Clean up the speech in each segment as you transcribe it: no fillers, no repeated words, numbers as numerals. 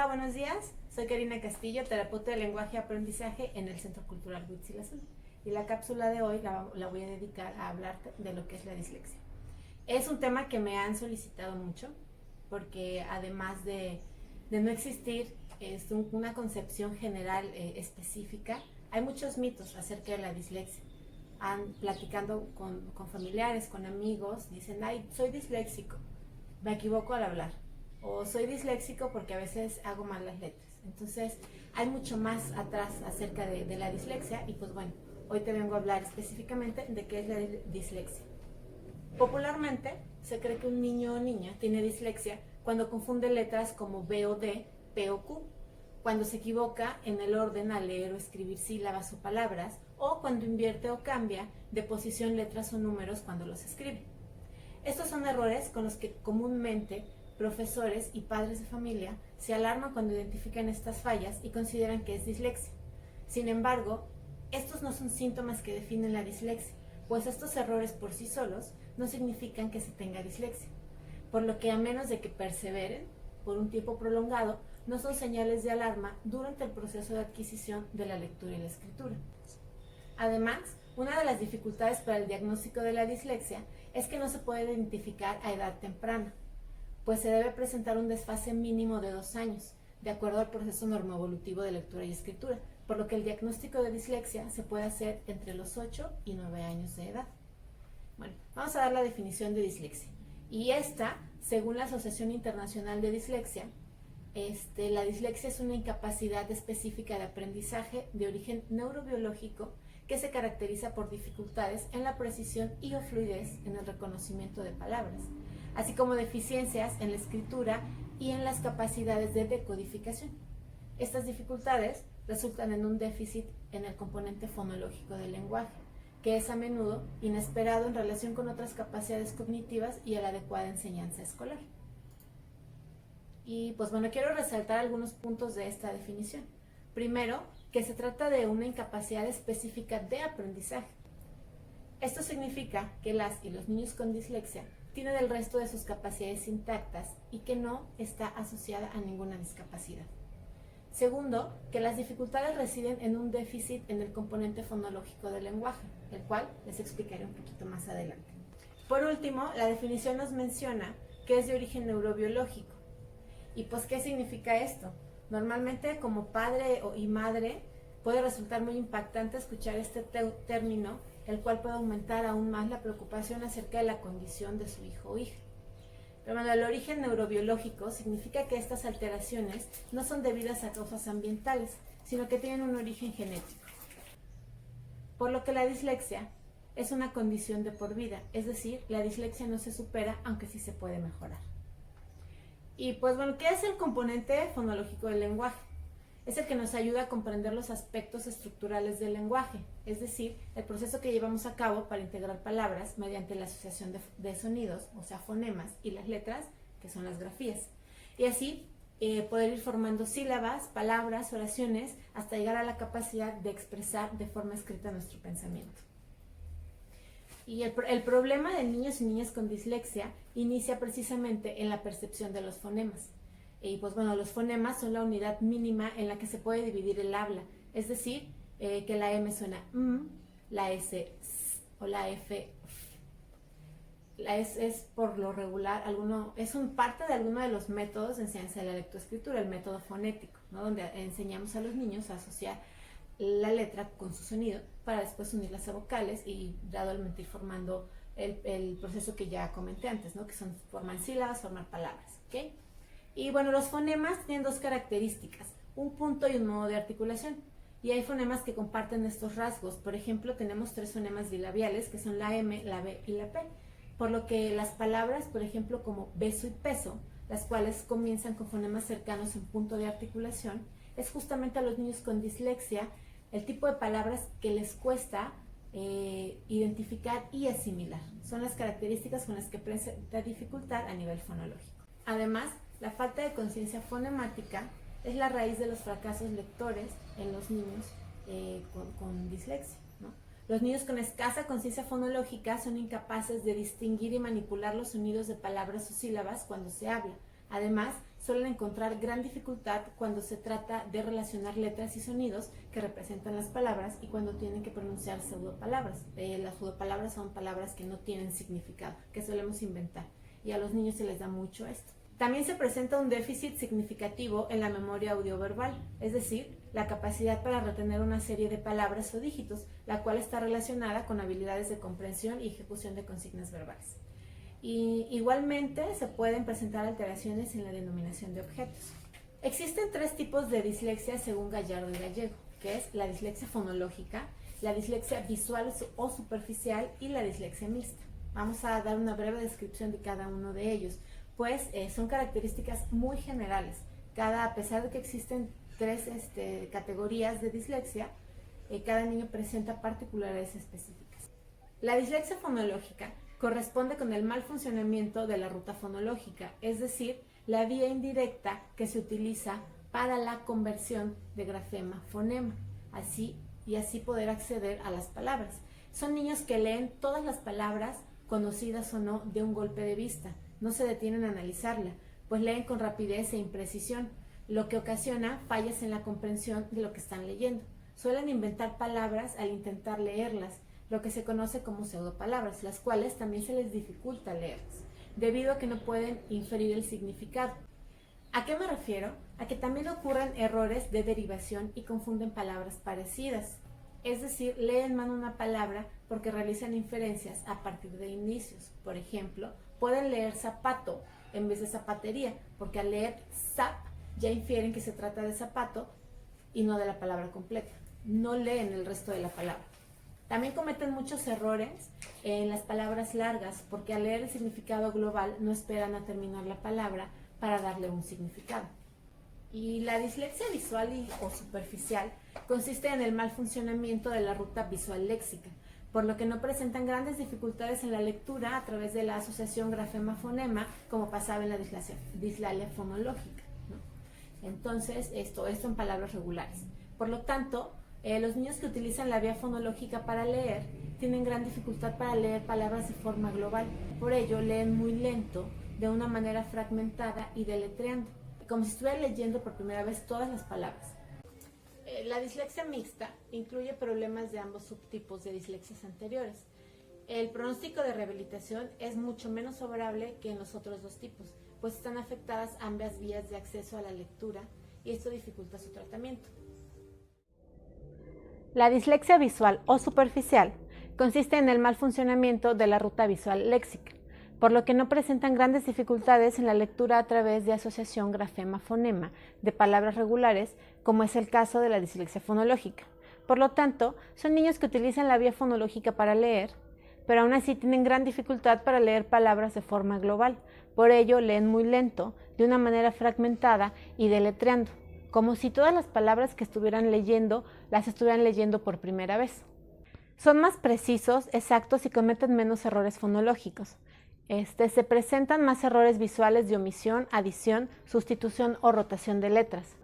Hola, buenos días. Soy Karina Castillo, terapeuta de lenguaje y aprendizaje en el Centro Cultural Huitzilazul. Y la cápsula de hoy la voy a dedicar a hablar de lo que es la dislexia. Es un tema que me han solicitado mucho porque además de no existir una concepción general específica, hay muchos mitos acerca de la dislexia. Platicando con familiares, con amigos, dicen, ay, soy disléxico, me equivoco al hablar, o soy disléxico porque a veces hago mal las letras. Entonces hay mucho más atrás acerca de la dislexia y pues bueno, hoy te vengo a hablar específicamente de qué es la dislexia. Popularmente se cree que un niño o niña tiene dislexia cuando confunde letras como B o D, P o Q, cuando se equivoca en el orden al leer o escribir sílabas o palabras, o cuando invierte o cambia de posición letras o números cuando los escribe. Estos son errores con los que comúnmente profesores y padres de familia se alarman cuando identifican estas fallas y consideran que es dislexia. Sin embargo, estos no son síntomas que definen la dislexia, pues estos errores por sí solos no significan que se tenga dislexia, por lo que a menos de que perseveren por un tiempo prolongado, no son señales de alarma durante el proceso de adquisición de la lectura y la escritura. Además, una de las dificultades para el diagnóstico de la dislexia es que no se puede identificar a edad temprana, pues se debe presentar un desfase mínimo de 2 años, de acuerdo al proceso normoevolutivo de lectura y escritura, por lo que el diagnóstico de dislexia se puede hacer entre los 8 y 9 años de edad. Bueno, vamos a dar la definición de dislexia. Y esta, según la Asociación Internacional de Dislexia, la dislexia es una incapacidad específica de aprendizaje de origen neurobiológico que se caracteriza por dificultades en la precisión y o fluidez en el reconocimiento de palabras, así como deficiencias en la escritura y en las capacidades de decodificación. Estas dificultades resultan en un déficit en el componente fonológico del lenguaje, que es a menudo inesperado en relación con otras capacidades cognitivas y a la adecuada enseñanza escolar. Y pues bueno, quiero resaltar algunos puntos de esta definición. Primero, que se trata de una incapacidad específica de aprendizaje. Esto significa que las y los niños con dislexia tienen el resto de sus capacidades intactas y que no está asociada a ninguna discapacidad. Segundo, que las dificultades residen en un déficit en el componente fonológico del lenguaje, el cual les explicaré un poquito más adelante. Por último, la definición nos menciona que es de origen neurobiológico. ¿Y pues qué significa esto? Normalmente como padre y madre puede resultar muy impactante escuchar este término, el cual puede aumentar aún más la preocupación acerca de la condición de su hijo o hija. Pero bueno, el origen neurobiológico significa que estas alteraciones no son debidas a causas ambientales, sino que tienen un origen genético. Por lo que la dislexia es una condición de por vida, es decir, la dislexia no se supera, aunque sí se puede mejorar. Y pues bueno, ¿qué es el componente fonológico del lenguaje? Es el que nos ayuda a comprender los aspectos estructurales del lenguaje, es decir, el proceso que llevamos a cabo para integrar palabras mediante la asociación de sonidos, o sea, fonemas, y las letras, que son las grafías. Y así poder ir formando sílabas, palabras, oraciones, hasta llegar a la capacidad de expresar de forma escrita nuestro pensamiento. Y el problema de niños y niñas con dislexia inicia precisamente en la percepción de los fonemas. Y pues bueno, los fonemas son la unidad mínima en la que se puede dividir el habla, es decir, que la M suena M, la S S o la F F. La S es por lo regular, es parte de alguno de los métodos de enseñanza de la lectoescritura, el método fonético, ¿no? Donde enseñamos a los niños a asociar la letra con su sonido para después unirlas a vocales y gradualmente ir formando el proceso que ya comenté antes, ¿no? Que son formar sílabas, formar palabras, ¿ok? Y bueno, los fonemas tienen 2 características, un punto y un modo de articulación. Y hay fonemas que comparten estos rasgos. Por ejemplo, tenemos 3 fonemas bilabiales que son la M, la B y la P. Por lo que las palabras, por ejemplo, como beso y peso, las cuales comienzan con fonemas cercanos en punto de articulación, es justamente a los niños con dislexia el tipo de palabras que les cuesta identificar y asimilar. Son las características con las que presenta dificultad a nivel fonológico. Además, la falta de conciencia fonemática es la raíz de los fracasos lectores en los niños con dislexia, ¿no? Los niños con escasa conciencia fonológica son incapaces de distinguir y manipular los sonidos de palabras o sílabas cuando se habla. Además, suelen encontrar gran dificultad cuando se trata de relacionar letras y sonidos que representan las palabras y cuando tienen que pronunciar pseudopalabras. Las pseudopalabras son palabras que no tienen significado, que solemos inventar, y a los niños se les da mucho esto. También se presenta un déficit significativo en la memoria audioverbal, es decir, la capacidad para retener una serie de palabras o dígitos, la cual está relacionada con habilidades de comprensión y ejecución de consignas verbales. Y igualmente se pueden presentar alteraciones en la denominación de objetos. Existen 3 tipos de dislexia según Gallardo y Gallego, que es la dislexia fonológica, la dislexia visual o superficial y la dislexia mixta. Vamos a dar una breve descripción de cada uno de ellos, pues son características muy generales. A pesar de que existen 3 categorías de dislexia, cada niño presenta particularidades específicas. La dislexia fonológica corresponde con el mal funcionamiento de la ruta fonológica, es decir, la vía indirecta que se utiliza para la conversión de grafema a fonema, así poder acceder a las palabras. Son niños que leen todas las palabras, conocidas o no, de un golpe de vista. No se detienen a analizarla, pues leen con rapidez e imprecisión, lo que ocasiona fallas en la comprensión de lo que están leyendo. Suelen inventar palabras al intentar leerlas, lo que se conoce como pseudopalabras, las cuales también se les dificulta leerlas, debido a que no pueden inferir el significado. ¿A qué me refiero? A que también ocurren errores de derivación y confunden palabras parecidas. Es decir, leen mal una palabra porque realizan inferencias a partir de indicios. Por ejemplo, pueden leer zapato en vez de zapatería, porque al leer zap ya infieren que se trata de zapato y no de la palabra completa. No leen el resto de la palabra. También cometen muchos errores en las palabras largas, porque al leer el significado global no esperan a terminar la palabra para darle un significado. Y la dislexia visual o superficial consiste en el mal funcionamiento de la ruta visual léxica, por lo que no presentan grandes dificultades en la lectura a través de la asociación grafema-fonema, como pasaba en la dislalia fonológica, ¿no? Entonces, esto en palabras regulares. Por lo tanto, los niños que utilizan la vía fonológica para leer tienen gran dificultad para leer palabras de forma global. Por ello, leen muy lento, de una manera fragmentada y deletreando, como si estuvieran leyendo por primera vez todas las palabras. La dislexia mixta incluye problemas de ambos subtipos de dislexias anteriores. El pronóstico de rehabilitación es mucho menos favorable que en los otros 2 tipos, pues están afectadas ambas vías de acceso a la lectura y esto dificulta su tratamiento. La dislexia visual o superficial consiste en el mal funcionamiento de la ruta visual léxica, por lo que no presentan grandes dificultades en la lectura a través de asociación grafema-fonema de palabras regulares, como es el caso de la dislexia fonológica. Por lo tanto, son niños que utilizan la vía fonológica para leer, pero aún así tienen gran dificultad para leer palabras de forma global. Por ello, leen muy lento, de una manera fragmentada y deletreando, como si todas las palabras que estuvieran leyendo las estuvieran leyendo por primera vez. Son más precisos, exactos y cometen menos errores fonológicos. Se presentan más errores visuales de omisión, adición, sustitución o rotación de letras.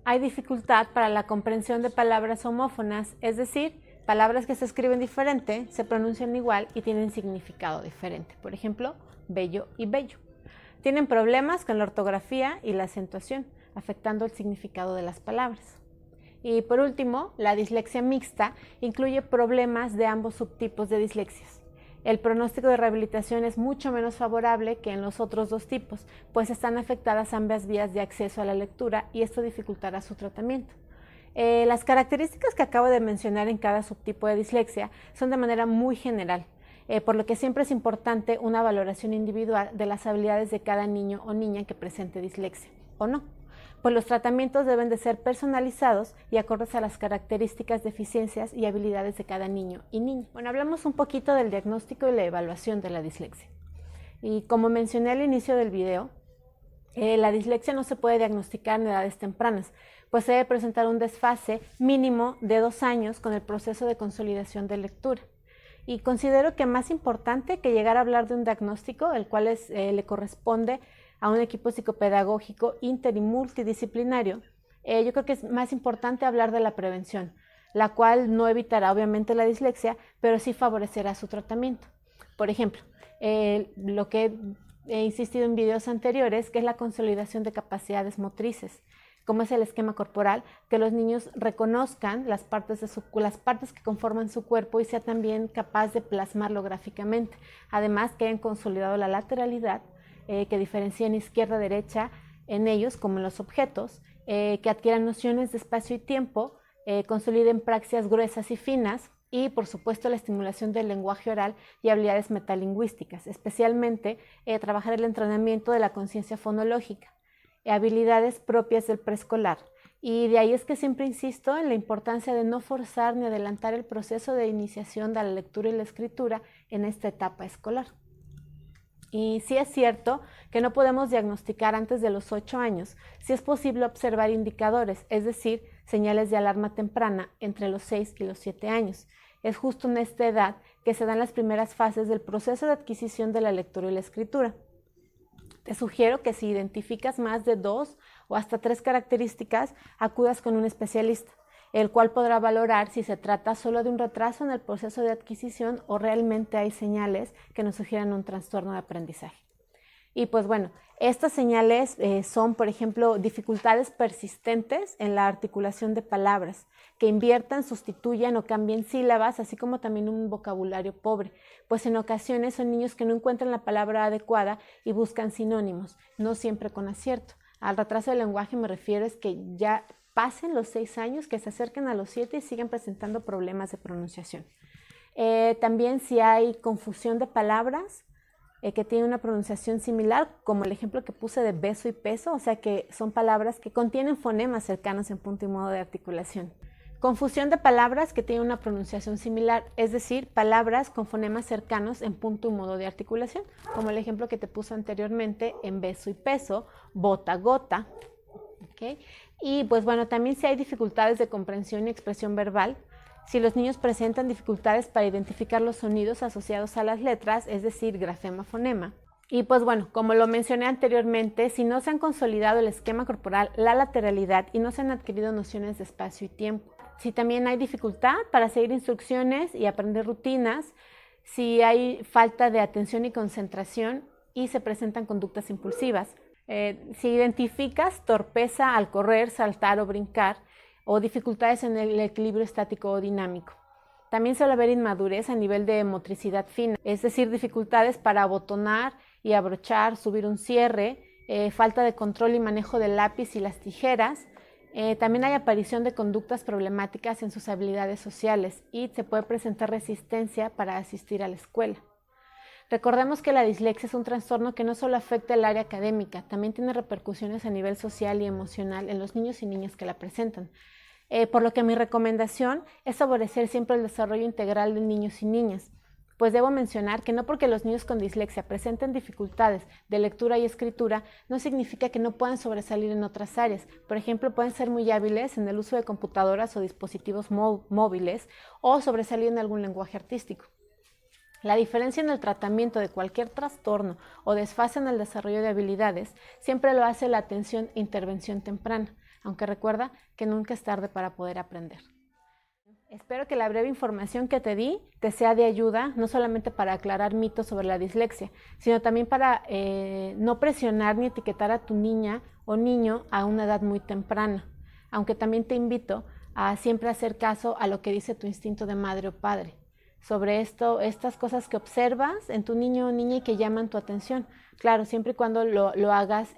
Hay dificultad para la comprensión de palabras homófonas, es decir, palabras que se escriben diferente, se pronuncian igual y tienen significado diferente. Por ejemplo, bello y bello. Tienen problemas con la ortografía y la acentuación, afectando el significado de las palabras. Y por último, la dislexia mixta incluye problemas de ambos subtipos de dislexias. El pronóstico de rehabilitación es mucho menos favorable que en los otros 2 tipos, pues están afectadas ambas vías de acceso a la lectura y esto dificultará su tratamiento. Las características que acabo de mencionar en cada subtipo de dislexia son de manera muy general, por lo que siempre es importante una valoración individual de las habilidades de cada niño o niña que presente dislexia, o no. Pues los tratamientos deben de ser personalizados y acordes a las características, deficiencias y habilidades de cada niño y niña. Bueno, hablamos un poquito del diagnóstico y la evaluación de la dislexia. Y como mencioné al inicio del video, la dislexia no se puede diagnosticar en edades tempranas, pues se debe presentar un desfase mínimo de 2 años con el proceso de consolidación de lectura. Y considero que más importante que llegar a hablar de un diagnóstico, el cual le corresponde a un equipo psicopedagógico inter y multidisciplinario, yo creo que es más importante hablar de la prevención, la cual no evitará obviamente la dislexia, pero sí favorecerá su tratamiento. Por ejemplo, lo que he insistido en videos anteriores, que es la consolidación de capacidades motrices, como es el esquema corporal, que los niños reconozcan las partes que conforman su cuerpo y sea también capaz de plasmarlo gráficamente. Además, que hayan consolidado la lateralidad, que diferencien izquierda-derecha en ellos, como en los objetos, que adquieran nociones de espacio y tiempo, consoliden praxias gruesas y finas, y por supuesto la estimulación del lenguaje oral y habilidades metalingüísticas, especialmente trabajar el entrenamiento de la conciencia fonológica, habilidades propias del preescolar. Y de ahí es que siempre insisto en la importancia de no forzar ni adelantar el proceso de iniciación de la lectura y la escritura en esta etapa escolar. Y sí es cierto que no podemos diagnosticar antes de los 8 años, si es posible observar indicadores, es decir, señales de alarma temprana entre los 6 y los 7 años. Es justo en esta edad que se dan las primeras fases del proceso de adquisición de la lectura y la escritura. Te sugiero que si identificas más de 2 o hasta 3 características, acudas con un especialista, el cual podrá valorar si se trata solo de un retraso en el proceso de adquisición o realmente hay señales que nos sugieran un trastorno de aprendizaje. Y pues bueno, estas señales son, por ejemplo, dificultades persistentes en la articulación de palabras, que inviertan, sustituyan o cambien sílabas, así como también un vocabulario pobre, pues en ocasiones son niños que no encuentran la palabra adecuada y buscan sinónimos, no siempre con acierto. Al retraso del lenguaje me refiero es que ya pasen los 6 años, que se acerquen a los 7 y siguen presentando problemas de pronunciación. También si hay confusión de palabras, que tienen una pronunciación similar, como el ejemplo que puse de beso y peso, o sea que son palabras que contienen fonemas cercanos en punto y modo de articulación. Confusión de palabras que tienen una pronunciación similar, es decir, palabras con fonemas cercanos en punto y modo de articulación, como el ejemplo que te puse anteriormente en beso y peso, bota, gota. ¿Okay? Y pues bueno, también si hay dificultades de comprensión y expresión verbal, si los niños presentan dificultades para identificar los sonidos asociados a las letras, es decir, grafema, fonema. Y pues bueno, como lo mencioné anteriormente, si no se han consolidado el esquema corporal, la lateralidad y no se han adquirido nociones de espacio y tiempo. Si también hay dificultad para seguir instrucciones y aprender rutinas, si hay falta de atención y concentración y se presentan conductas impulsivas. Si identificas torpeza al correr, saltar o brincar, o dificultades en el equilibrio estático o dinámico. También suele haber inmadurez a nivel de motricidad fina, es decir, dificultades para abotonar y abrochar, subir un cierre, falta de control y manejo del lápiz y las tijeras. También hay aparición de conductas problemáticas en sus habilidades sociales y se puede presentar resistencia para asistir a la escuela. Recordemos que la dislexia es un trastorno que no solo afecta el área académica, también tiene repercusiones a nivel social y emocional en los niños y niñas que la presentan. Por lo que mi recomendación es favorecer siempre el desarrollo integral de niños y niñas, pues debo mencionar que no porque los niños con dislexia presenten dificultades de lectura y escritura, no significa que no puedan sobresalir en otras áreas. Por ejemplo, pueden ser muy hábiles en el uso de computadoras o dispositivos móviles o sobresalir en algún lenguaje artístico. La diferencia en el tratamiento de cualquier trastorno o desfase en el desarrollo de habilidades siempre lo hace la atención e intervención temprana, aunque recuerda que nunca es tarde para poder aprender. Espero que la breve información que te di te sea de ayuda, no solamente para aclarar mitos sobre la dislexia, sino también para no presionar ni etiquetar a tu niña o niño a una edad muy temprana, aunque también te invito a siempre hacer caso a lo que dice tu instinto de madre o padre sobre estas cosas que observas en tu niño o niña y que llaman tu atención. Claro, siempre y cuando lo hagas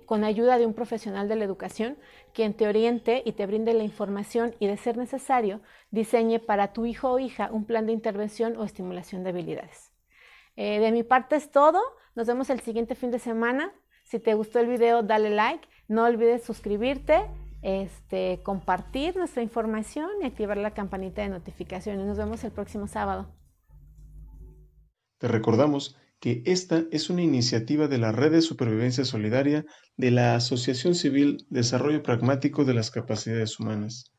con ayuda de un profesional de la educación, quien te oriente y te brinde la información y, de ser necesario, diseñe para tu hijo o hija un plan de intervención o estimulación de habilidades. De mi parte es todo. Nos vemos el siguiente fin de semana. Si te gustó el video, dale like. No olvides suscribirte, compartir nuestra información y activar la campanita de notificaciones. Nos vemos el próximo sábado. Te recordamos que esta es una iniciativa de la Red de Supervivencia Solidaria de la Asociación Civil Desarrollo Pragmático de las Capacidades Humanas.